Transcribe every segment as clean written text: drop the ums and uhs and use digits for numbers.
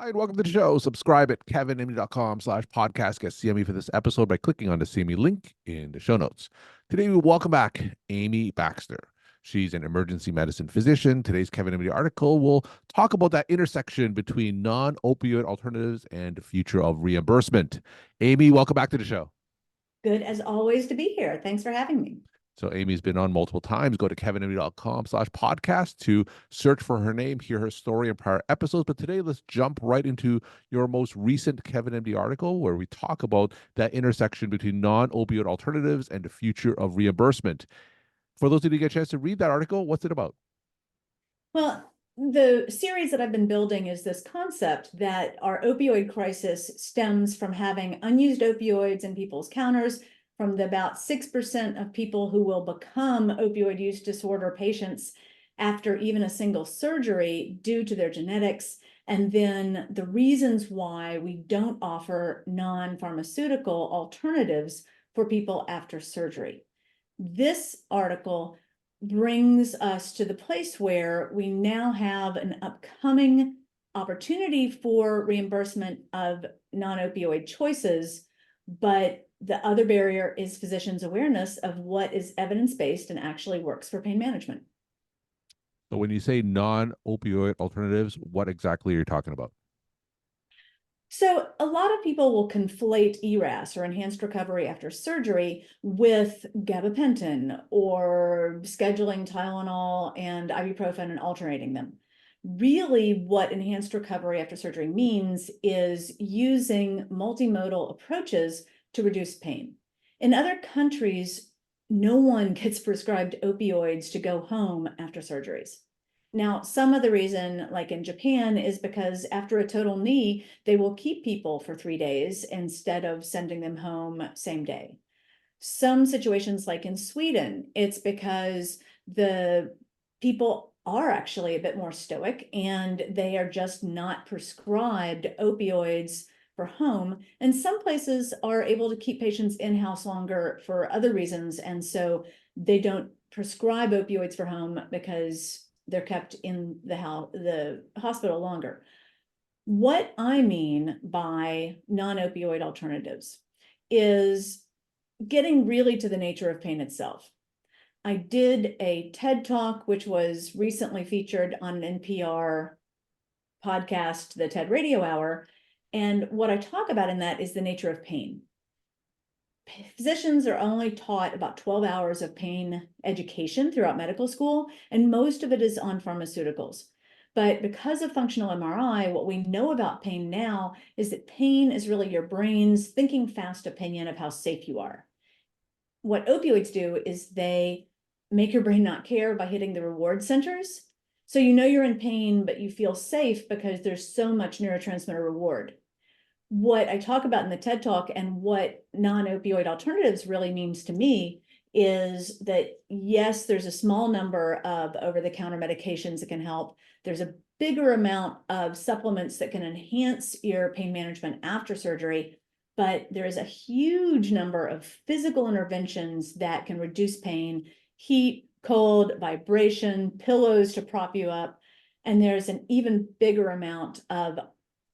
Hi, and welcome to the show. Subscribe at kevinamy.com/podcast. Get CME for this episode by clicking on the CME link in the show notes. Today, we welcome back Amy Baxter. She's an emergency medicine physician. Today's Kevin Amity article will talk about that intersection between non-opioid alternatives and the future of reimbursement. Amy, welcome back to the show. Good as always to be here. Thanks for having me. So Amy's been on multiple times. Go to kevinamy.com/podcast to search for her name, hear her story in prior episodes. But today, let's jump right into your most recent Kevin MD article where we talk about that intersection between non-opioid alternatives and the future of reimbursement. For those of you who get a chance to read that article, what's it about? Well, the series that I've been building is this concept that our opioid crisis stems from having unused opioids in people's counters, from the about 6% of people who will become opioid use disorder patients after even a single surgery due to their genetics, and then the reasons why we don't offer non-pharmaceutical alternatives for people after surgery. This article brings us to the place where we now have an upcoming opportunity for reimbursement of non-opioid choices, but the other barrier is physicians' awareness of what is evidence-based and actually works for pain management. So when you say non-opioid alternatives, what exactly are you talking about? So a lot of people will conflate ERAS, or enhanced recovery after surgery, with gabapentin or scheduling Tylenol and ibuprofen and alternating them. Really, what enhanced recovery after surgery means is using multimodal approaches to reduce pain. In other countries, no one gets prescribed opioids to go home after surgeries. Now, some of the reason, like in Japan, is because after a total knee, they will keep people for 3 days instead of sending them home same day. Some situations, like in Sweden, it's because the people are actually a bit more stoic and they are just not prescribed opioids for home. And some places are able to keep patients in-house longer for other reasons. And so they don't prescribe opioids for home because they're kept in the hospital longer. What I mean by non-opioid alternatives is getting really to the nature of pain itself. I did a TED Talk, which was recently featured on an NPR podcast, the TED Radio Hour. And what I talk about in that is the nature of pain. Physicians are only taught about 12 hours of pain education throughout medical school, and most of it is on pharmaceuticals. But because of functional MRI, what we know about pain now is that pain is really your brain's thinking fast opinion of how safe you are. What opioids do is they make your brain not care by hitting the reward centers. So you know you're in pain, but you feel safe because there's so much neurotransmitter reward. What I talk about in the TED Talk and what non-opioid alternatives really means to me is that, yes, there's a small number of over-the-counter medications that can help. There's a bigger amount of supplements that can enhance your pain management after surgery, but there is a huge number of physical interventions that can reduce pain: heat, cold, vibration, pillows to prop you up. And there's an even bigger amount of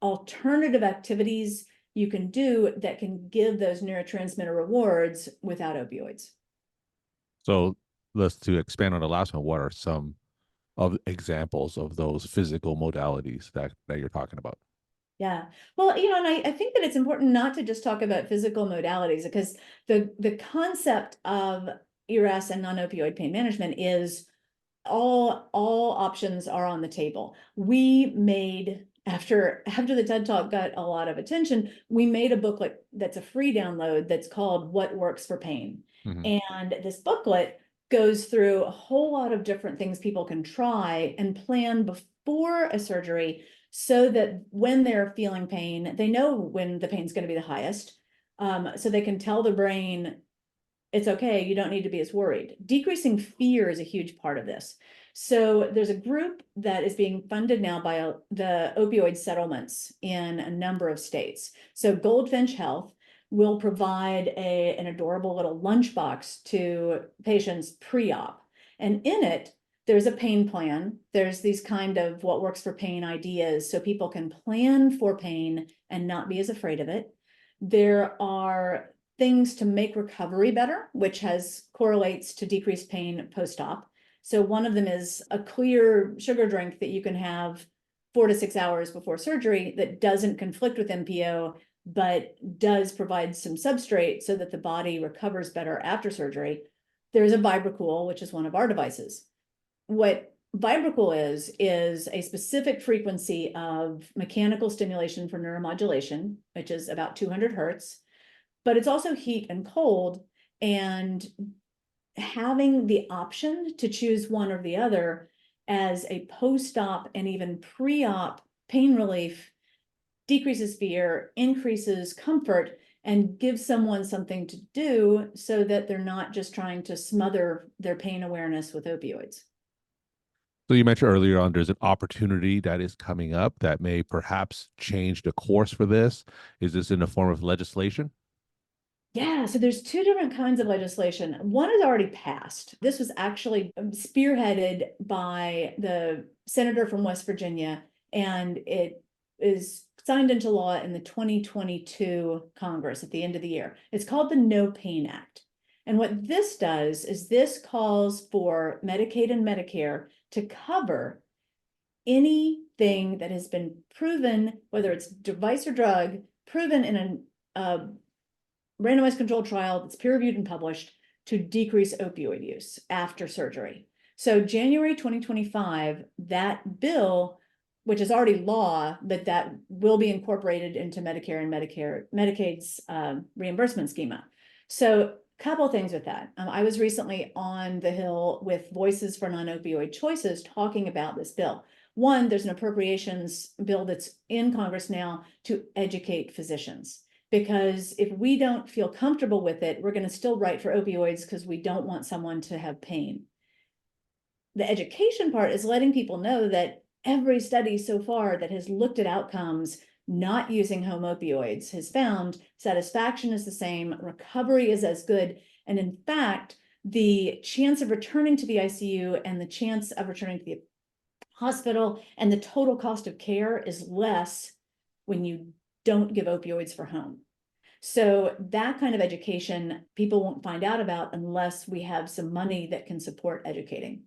alternative activities you can do that can give those neurotransmitter rewards without opioids. So let's to expand on the last one. What are some of examples of those physical modalities that you're talking about? Yeah, well, and I think that it's important not to just talk about physical modalities, because the concept of ERAS and non-opioid pain management is all options are on the table. We made, after the TED Talk got a lot of attention, we made a booklet that's a free download that's called What Works for Pain. And this booklet goes through a whole lot of different things people can try and plan before a surgery, so that when they're feeling pain, they know when the pain's going to be the highest. So they can tell the brain, it's okay, you don't need to be as worried. Decreasing fear is a huge part of this. So there's a group that is being funded now by the opioid settlements in a number of states. So Goldfinch Health will provide an adorable little lunchbox to patients pre-op. And in it, there's a pain plan. There's these kind of what works for pain ideas so people can plan for pain and not be as afraid of it. There are things to make recovery better, which correlates to decreased pain post-op. So one of them is a clear sugar drink that you can have 4 to 6 hours before surgery that doesn't conflict with NPO, but does provide some substrate so that the body recovers better after surgery. There's a Vibracool, which is one of our devices. What Vibracool is a specific frequency of mechanical stimulation for neuromodulation, which is about 200 hertz, but it's also heat and cold, and having the option to choose one or the other as a post-op and even pre-op pain relief decreases fear, increases comfort, and gives someone something to do so that they're not just trying to smother their pain awareness with opioids. So you mentioned earlier on there's an opportunity that is coming up that may perhaps change the course for this. Is this in the form of legislation? Yeah, so there's two different kinds of legislation. One is already passed. This was actually spearheaded by the senator from West Virginia, and it is signed into law in the 2022 Congress at the end of the year. It's called the NOPAIN Act. And what this does is this calls for Medicaid and Medicare to cover anything that has been proven, whether it's device or drug, proven in a randomized controlled trial that's peer-reviewed and published to decrease opioid use after surgery. So January 2025, that bill, which is already law, but that will be incorporated into Medicare and Medicaid's reimbursement schema. So a couple of things with that. I was recently on the Hill with Voices for Non-Opioid Choices talking about this bill. One, there's an appropriations bill that's in Congress now to educate physicians, because if we don't feel comfortable with it, we're going to still write for opioids because we don't want someone to have pain. The education part is letting people know that every study so far that has looked at outcomes not using home opioids has found satisfaction is the same, recovery is as good, and in fact, the chance of returning to the ICU and the chance of returning to the hospital and the total cost of care is less when you don't give opioids for home. So that kind of education people won't find out about unless we have some money that can support educating.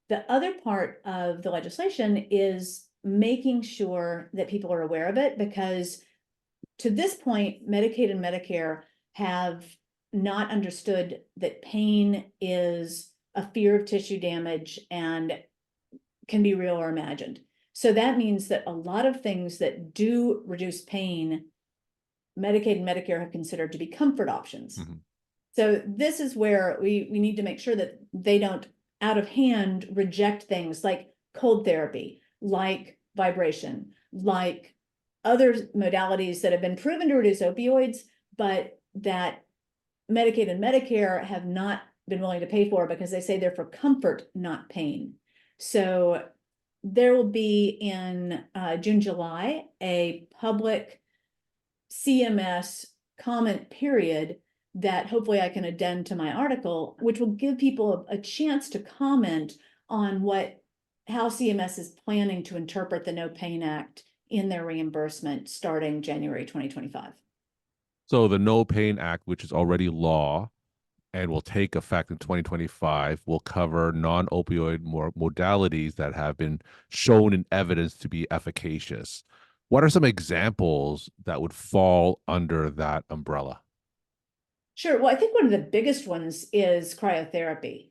The other part of the legislation is making sure that people are aware of it, because to this point, Medicaid and Medicare have not understood that pain is a fear of tissue damage and can be real or imagined. So that means that a lot of things that do reduce pain, Medicaid and Medicare have considered to be comfort options. Mm-hmm. So this is where we need to make sure that they don't out of hand reject things like cold therapy, like vibration, like other modalities that have been proven to reduce opioids, but that Medicaid and Medicare have not been willing to pay for because they say they're for comfort, not pain. So there will be in June, July, a public CMS comment period that hopefully I can addend to my article, which will give people a chance to comment on how CMS is planning to interpret the NOPAIN Act in their reimbursement starting January 2025. So the NOPAIN Act, which is already law and will take effect in 2025, will cover non-opioid modalities that have been shown in evidence to be efficacious. What are some examples that would fall under that umbrella? Sure. Well, I think one of the biggest ones is cryotherapy.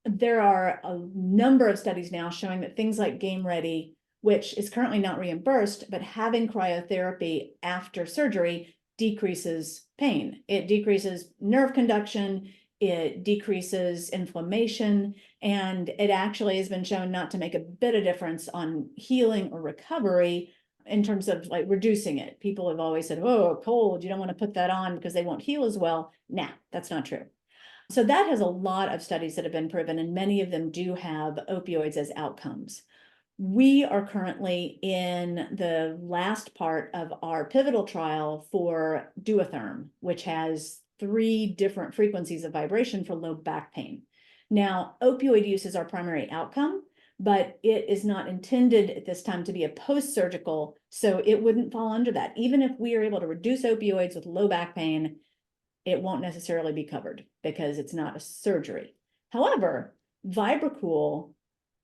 There are a number of studies now showing that things like Game Ready, which is currently not reimbursed, but having cryotherapy after surgery decreases pain. It decreases nerve conduction, it decreases inflammation, and it actually has been shown not to make a bit of difference on healing or recovery in terms of like reducing it. People have always said, oh, cold, you don't want to put that on because they won't heal as well. Nah, that's not true. So that has a lot of studies that have been proven, and many of them do have opioids as outcomes. We are currently in the last part of our pivotal trial for Duotherm, which has 3 different frequencies of vibration for low back pain. Now, opioid use is our primary outcome, but it is not intended at this time to be a post-surgical, so it wouldn't fall under that. Even if we are able to reduce opioids with low back pain, it won't necessarily be covered because it's not a surgery. However, Vibracool,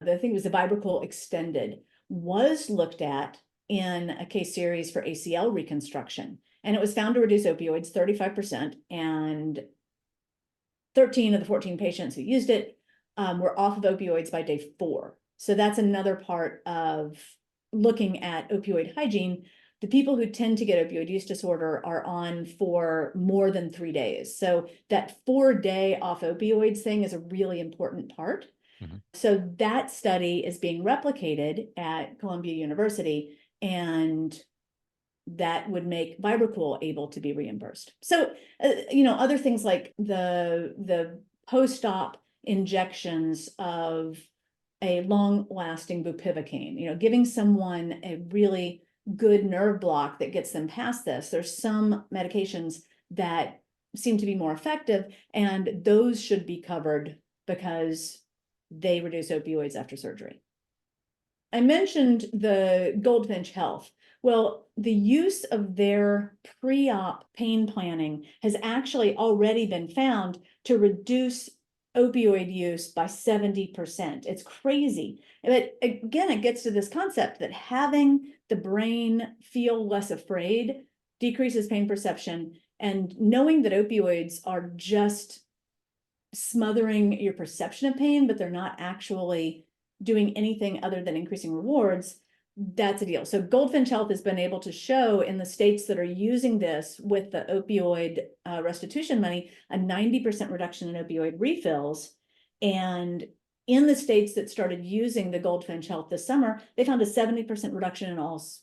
the thing was the Vibracool extended, was looked at in a case series for ACL reconstruction, and it was found to reduce opioids 35%, and 13 of the 14 patients who used it were off of opioids by day 4. So that's another part of looking at opioid hygiene. The people who tend to get opioid use disorder are on for more than 3 days. So that 4-day off opioids thing is a really important part. So that study is being replicated at Columbia University, and that would make Vibracool able to be reimbursed. So, other things like the post-op injections of a long-lasting bupivacaine, giving someone a really good nerve block that gets them past this. There's some medications that seem to be more effective, and those should be covered because they reduce opioids after surgery. I mentioned the Goldfinch Health. Well, the use of their pre-op pain planning has actually already been found to reduce opioid use by 70%. It's crazy. But again, it gets to this concept that having the brain feel less afraid decreases pain perception, and knowing that opioids are just smothering your perception of pain, but they're not actually doing anything other than increasing rewards, that's a deal. So Goldfinch Health has been able to show in the states that are using this with the opioid restitution money, a 90% reduction in opioid refills. And in the states that started using the Goldfinch Health this summer, they found a 70% reduction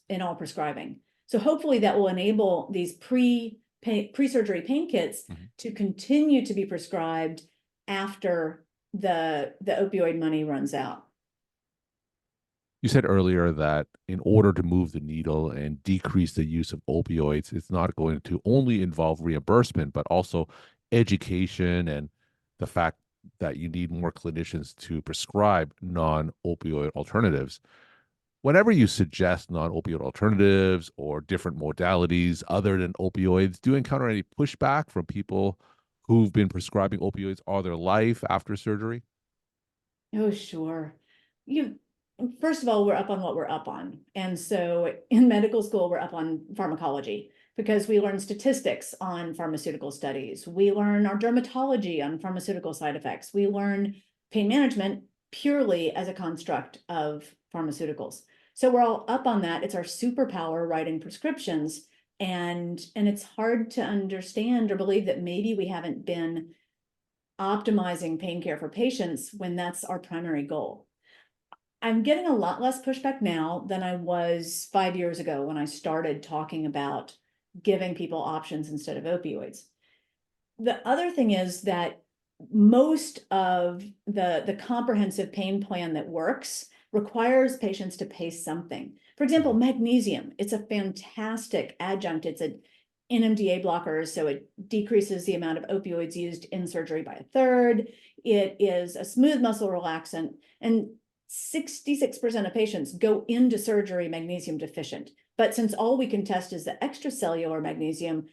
in all prescribing. So hopefully that will enable these pre-surgery pain kits to continue to be prescribed after the opioid money runs out. You said earlier that in order to move the needle and decrease the use of opioids, it's not going to only involve reimbursement, but also education and the fact that you need more clinicians to prescribe non-opioid alternatives. Whenever you suggest non-opioid alternatives or different modalities other than opioids, do you encounter any pushback from people who've been prescribing opioids all their life after surgery? Oh, sure. First of all, we're up on what we're up on. And so in medical school, we're up on pharmacology because we learn statistics on pharmaceutical studies. We learn our dermatology on pharmaceutical side effects. We learn pain management purely as a construct of pharmaceuticals. So we're all up on that. It's our superpower, writing prescriptions. And it's hard to understand or believe that maybe we haven't been optimizing pain care for patients when that's our primary goal. I'm getting a lot less pushback now than I was 5 years ago when I started talking about giving people options instead of opioids. The other thing is that most of the comprehensive pain plan that works requires patients to pay something. For example, magnesium, it's a fantastic adjunct. It's an NMDA blocker, so it decreases the amount of opioids used in surgery by 1/3. It is a smooth muscle relaxant, and 66% of patients go into surgery magnesium deficient. But since all we can test is the extracellular magnesium,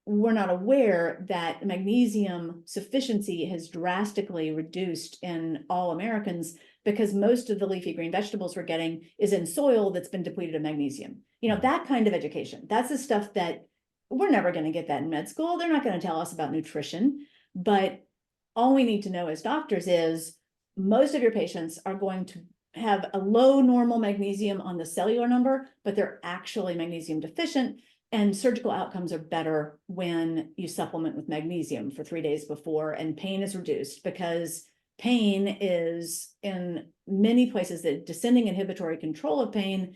we're not aware that magnesium sufficiency has drastically reduced in all Americans because most of the leafy green vegetables we're getting is in soil that's been depleted of magnesium. That kind of education, that's the stuff that we're never going to get that in med school. They're not going to tell us about nutrition, but all we need to know as doctors is most of your patients are going to have a low normal magnesium on the cellular number, but they're actually magnesium deficient. And surgical outcomes are better when you supplement with magnesium for 3 days before, and pain is reduced because pain is in many places the descending inhibitory control of pain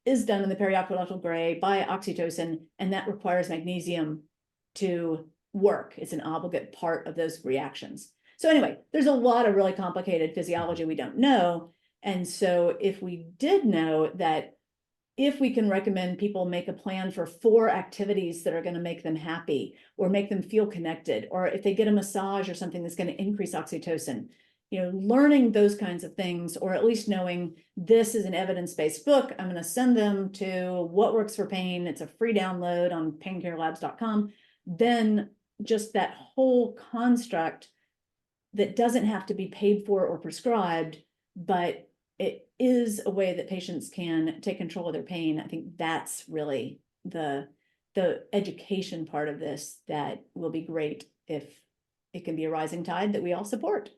is done in the perioculoidal gray by oxytocin, and that requires magnesium to work. It's an obligate part of those reactions. So anyway, there's a lot of really complicated physiology we don't know. And so if we did know that if we can recommend people make a plan for 4 activities that are going to make them happy or make them feel connected, or if they get a massage or something that's going to increase oxytocin, learning those kinds of things, or at least knowing this is an evidence-based book. I'm going to send them to What Works for Pain. It's a free download on paincarelabs.com. Then just that whole construct that doesn't have to be paid for or prescribed, but it is a way that patients can take control of their pain. I think that's really the education part of this that will be great if it can be a rising tide that we all support.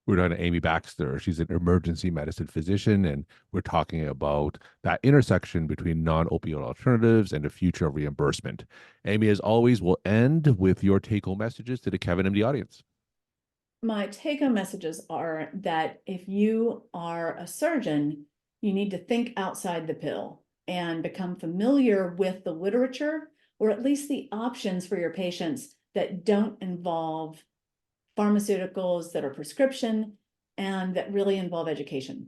We're talking to Amy Baxter. She's an emergency medicine physician, and we're talking about that intersection between non-opioid alternatives and the future of reimbursement. Amy, as always, will end with your take-home messages to the Kevin MD audience. My take-home messages are that if you are a surgeon, you need to think outside the pill and become familiar with the literature, or at least the options for your patients that don't involve pharmaceuticals that are prescription and that really involve education.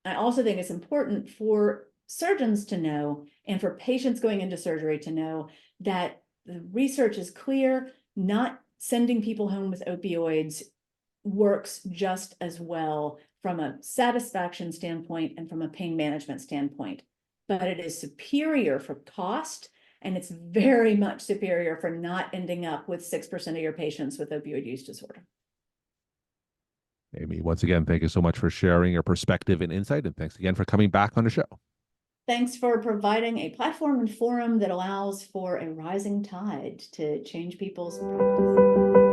I also think it's important for surgeons to know, and for patients going into surgery to know, that the research is clear. Not sending people home with opioids works just as well from a satisfaction standpoint and from a pain management standpoint, but it is superior for cost, and it's very much superior for not ending up with 6% of your patients with opioid use disorder. Amy, once again, thank you so much for sharing your perspective and insight, and thanks again for coming back on the show. Thanks for providing a platform and forum that allows for a rising tide to change people's practice.